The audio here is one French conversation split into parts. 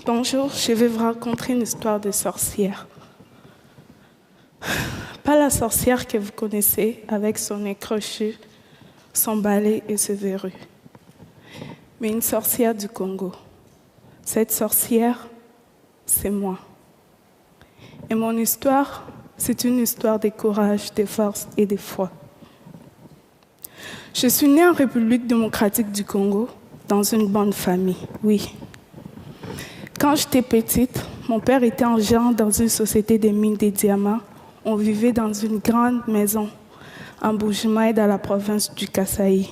Bonjour, je vais vous raconter une histoire de sorcière. Pas la sorcière que vous connaissez avec son nez crochu, son balai et ses verrues, mais une sorcière du Congo. Cette sorcière, c'est moi. Et mon histoire, c'est une histoire de courage, de force et de foi. Je suis née en République démocratique du Congo, dans une bonne famille, oui. Quand j'étais petite, mon père était en gérant dans une société de mines de diamants. On vivait dans une grande maison en Bujimaï, dans la province du Kasaï.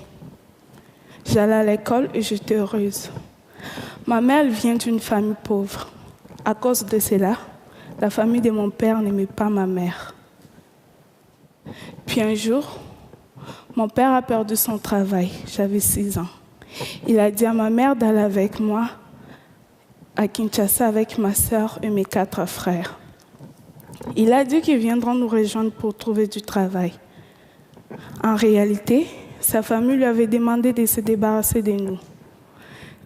J'allais à l'école et j'étais heureuse. Ma mère vient d'une famille pauvre. À cause de cela, la famille de mon père n'aimait pas ma mère. Puis un jour, mon père a perdu son travail. J'avais 6 ans. Il a dit à ma mère d'aller avec moi à Kinshasa avec ma sœur et mes 4 frères. Il a dit qu'ils viendront nous rejoindre pour trouver du travail. En réalité, sa famille lui avait demandé de se débarrasser de nous.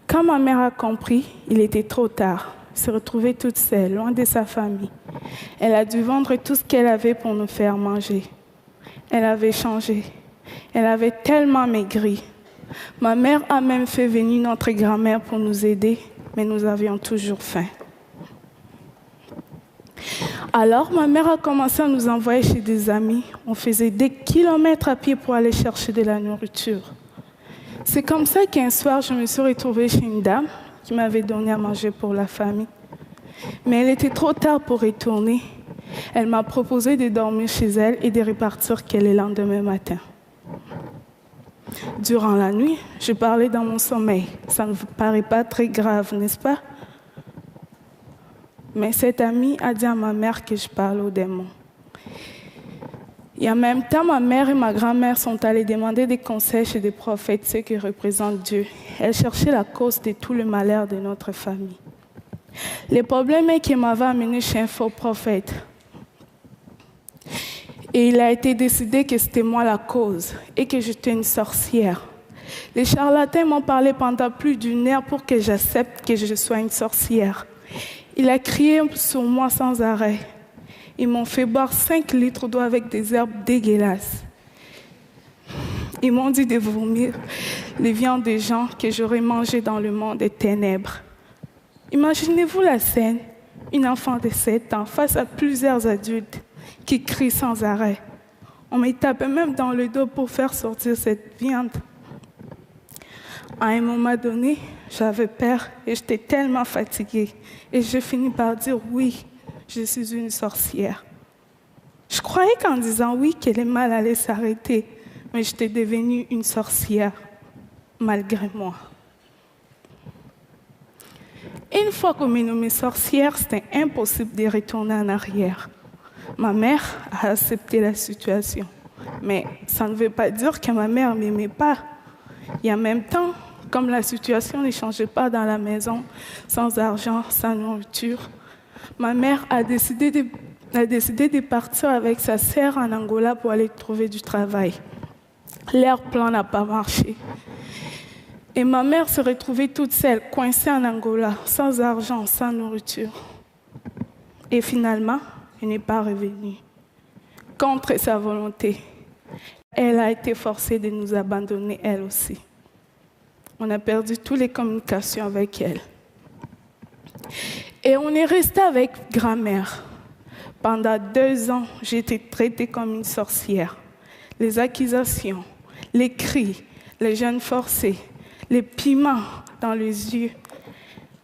Quand ma mère a compris, il était trop tard. Elle se retrouvait toute seule, loin de sa famille. Elle a dû vendre tout ce qu'elle avait pour nous faire manger. Elle avait changé. Elle avait tellement maigri. Ma mère a même fait venir notre grand-mère pour nous aider, mais nous avions toujours faim. Alors, ma mère a commencé à nous envoyer chez des amis. On faisait des kilomètres à pied pour aller chercher de la nourriture. C'est comme ça qu'un soir, je me suis retrouvée chez une dame qui m'avait donné à manger pour la famille. Mais elle était trop tard pour retourner. Elle m'a proposé de dormir chez elle et de repartir le lendemain matin. Durant la nuit, je parlais dans mon sommeil. Ça ne vous paraît pas très grave, n'est-ce pas? Mais cette amie a dit à ma mère que je parle aux démons. Et en même temps, ma mère et ma grand-mère sont allées demander des conseils chez des prophètes, ceux qui représentent Dieu. Elles cherchaient la cause de tout le malheur de notre famille. Le problème est qu'elle m'avait amené chez un faux prophète. Et il a été décidé que c'était moi la cause et que j'étais une sorcière. Les charlatans m'ont parlé pendant plus d'1 heure pour que j'accepte que je sois une sorcière. Il a crié sur moi sans arrêt. Ils m'ont fait boire 5 litres d'eau avec des herbes dégueulasses. Ils m'ont dit de vomir les viandes des gens que j'aurais mangées dans le monde des ténèbres. Imaginez-vous la scène, une enfant de 7 ans face à plusieurs adultes qui crient sans arrêt. On me tapait même dans le dos pour faire sortir cette viande. À un moment donné, j'avais peur et j'étais tellement fatiguée. Et j'ai fini par dire oui, je suis une sorcière. Je croyais qu'en disant oui, que le mal allait s'arrêter, mais j'étais devenue une sorcière, malgré moi. Une fois qu'on m'a nommée sorcière, c'était impossible de retourner en arrière. Ma mère a accepté la situation, mais ça ne veut pas dire que ma mère ne m'aimait pas. Et en même temps, comme la situation ne changeait pas dans la maison, sans argent, sans nourriture, ma mère a décidé de partir avec sa sœur en Angola pour aller trouver du travail. Leur plan n'a pas marché. Et ma mère se retrouvait toute seule, coincée en Angola, sans argent, sans nourriture. Et finalement, elle n'est pas revenue. Contre sa volonté, elle a été forcée de nous abandonner, elle aussi. On a perdu toutes les communications avec elle. Et on est resté avec grand-mère. Pendant 2 ans, j'ai été traitée comme une sorcière. Les accusations, les cris, les jeûnes forcés, les piments dans les yeux.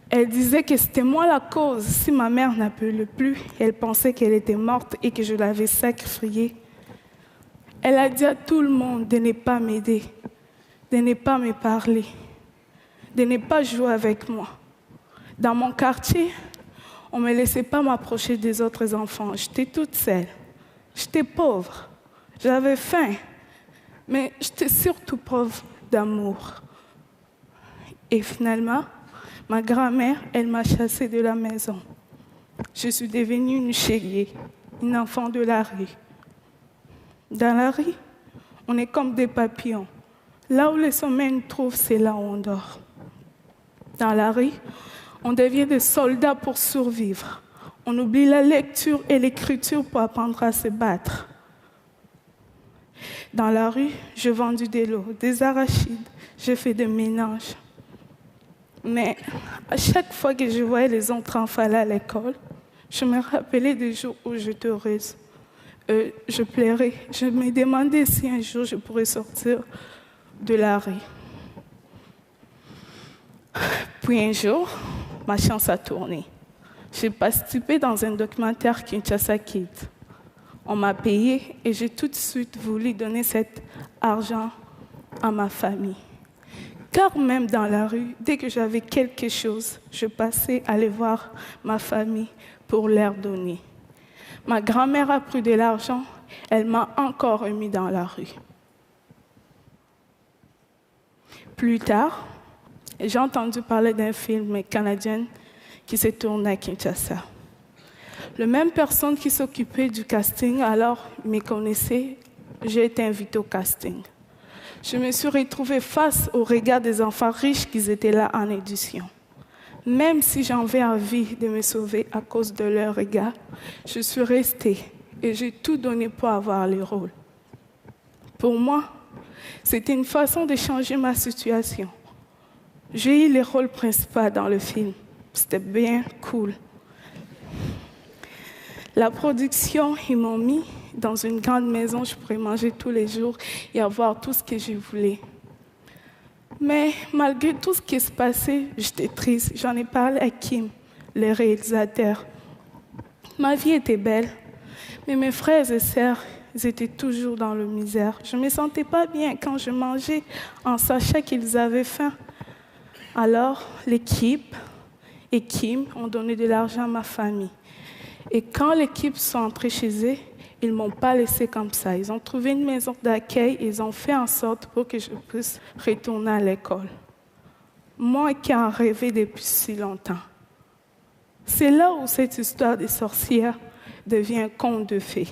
Elle disait que c'était moi la cause. Si ma mère n'appelait plus, elle pensait qu'elle était morte et que je l'avais sacrifiée. Elle a dit à tout le monde de ne pas m'aider, de ne pas me parler, de ne pas jouer avec moi. Dans mon quartier, on ne me laissait pas m'approcher des autres enfants. J'étais toute seule. J'étais pauvre. J'avais faim. Mais j'étais surtout pauvre d'amour. Et finalement, ma grand-mère, elle m'a chassée de la maison. Je suis devenue une chérie, une enfant de la rue. Dans la rue, on est comme des papillons. Là où le sommeil nous trouve, c'est là où on dort. Dans la rue, On devient des soldats pour survivre. On oublie la lecture et l'écriture pour apprendre à se battre. Dans la rue, j'ai vendu des lots, des arachides, j'ai fait des ménages. Mais à chaque fois que je voyais les autres enfants aller à l'école, je me rappelais des jours où j'étais heureuse. Je pleurais. Je me demandais si un jour je pourrais sortir de la rue. Puis un jour, ma chance a tourné. J'ai participé dans un documentaire Kinshasa Kids. On m'a payé et j'ai tout de suite voulu donner cet argent à ma famille. Car même dans la rue, dès que j'avais quelque chose, je passais aller voir ma famille pour leur donner. Ma grand-mère a pris de l'argent, elle m'a encore remis dans la rue. Plus tard, j'ai entendu parler d'un film canadien qui s'est tourné à Kinshasa. La même personne qui s'occupait du casting alors me connaissait, j'ai été invitée au casting. Je me suis retrouvée face au regard des enfants riches qui étaient là en édition. Même si j'avais envie de me sauver à cause de leur regard, je suis restée et j'ai tout donné pour avoir le rôle. Pour moi, c'était une façon de changer ma situation. J'ai eu le rôle principal dans le film. C'était bien cool. La production, ils m'ont mis dans une grande maison, je pourrais manger tous les jours et avoir tout ce que je voulais. Mais malgré tout ce qui se passait, j'étais triste. J'en ai parlé à Kim, le réalisateur. Ma vie était belle, mais mes frères et sœurs, ils étaient toujours dans la misère. Je ne me sentais pas bien quand je mangeais en sachant qu'ils avaient faim. Alors, l'équipe et Kim ont donné de l'argent à ma famille. Et quand l'équipe sont entrés chez eux, ils ne m'ont pas laissé comme ça. Ils ont trouvé une maison d'accueil et ils ont fait en sorte pour que je puisse retourner à l'école. Moi qui en rêvais depuis si longtemps. C'est là où cette histoire des sorcières devient un conte de fées.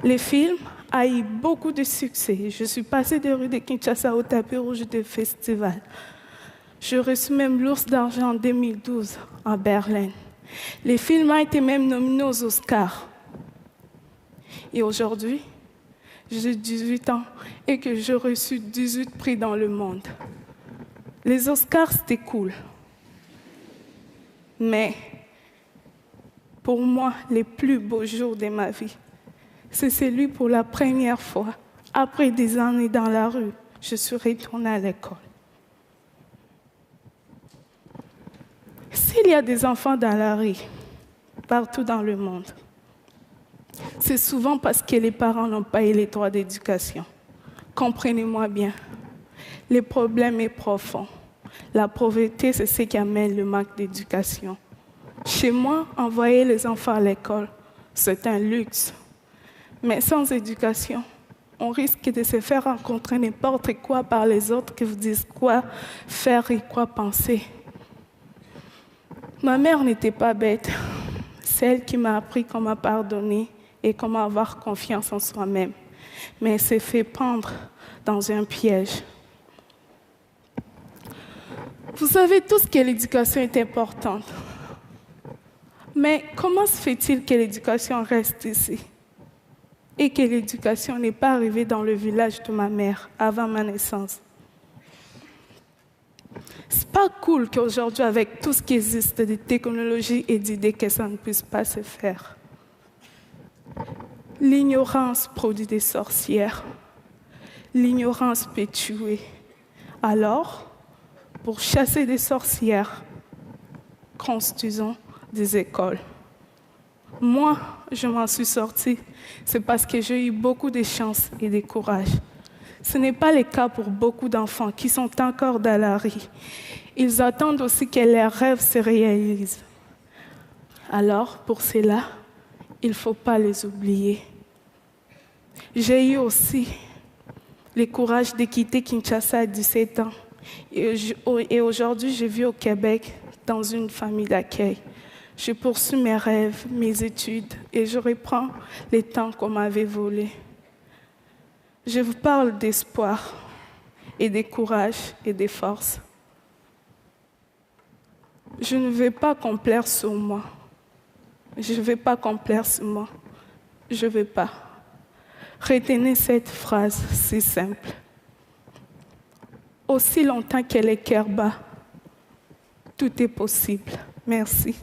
Le film a eu beaucoup de succès. Je suis passée des rues de Kinshasa au tapis rouge des festivals. J'ai reçu même l'Ours d'argent en 2012 à Berlin. Le film a été même nominé aux Oscars. Et aujourd'hui, j'ai 18 ans et que j'ai reçu 18 prix dans le monde. Les Oscars, c'était cool. Mais pour moi, les plus beaux jours de ma vie, c'est celui pour la première fois, après des années dans la rue, je suis retournée à l'école. S'il y a des enfants dans la rue, partout dans le monde, c'est souvent parce que les parents n'ont pas eu les droits d'éducation. Comprenez-moi bien, le problème est profond. La pauvreté, c'est ce qui amène le manque d'éducation. Chez moi, envoyer les enfants à l'école, c'est un luxe. Mais sans éducation, on risque de se faire rencontrer n'importe quoi par les autres qui vous disent quoi faire et quoi penser. Ma mère n'était pas bête. C'est elle qui m'a appris comment pardonner et comment avoir confiance en soi-même. Mais elle s'est fait prendre dans un piège. Vous savez tous que l'éducation est importante. Mais comment se fait-il que l'éducation reste ici et que l'éducation n'est pas arrivée dans le village de ma mère avant ma naissance? C'est pas cool qu'aujourd'hui, avec tout ce qui existe de technologies et d'idées, que ça ne puisse pas se faire. L'ignorance produit des sorcières. L'ignorance peut tuer. Alors, pour chasser des sorcières, construisons des écoles. Moi, je m'en suis sortie. C'est parce que j'ai eu beaucoup de chance et de courage. Ce n'est pas le cas pour beaucoup d'enfants qui sont encore dans la rue. Ils attendent aussi que leurs rêves se réalisent. Alors, pour cela, il ne faut pas les oublier. J'ai eu aussi le courage de quitter Kinshasa à 17 ans. Et aujourd'hui, je vis au Québec dans une famille d'accueil. Je poursuis mes rêves, mes études et je reprends les temps qu'on m'avait volés. Je vous parle d'espoir et de courage et de force. Je ne vais pas complaire sur moi. Je ne vais pas complaire sur moi. Je ne vais pas. Retenez cette phrase si simple. Aussi longtemps qu'elle est cœur bas, tout est possible. Merci.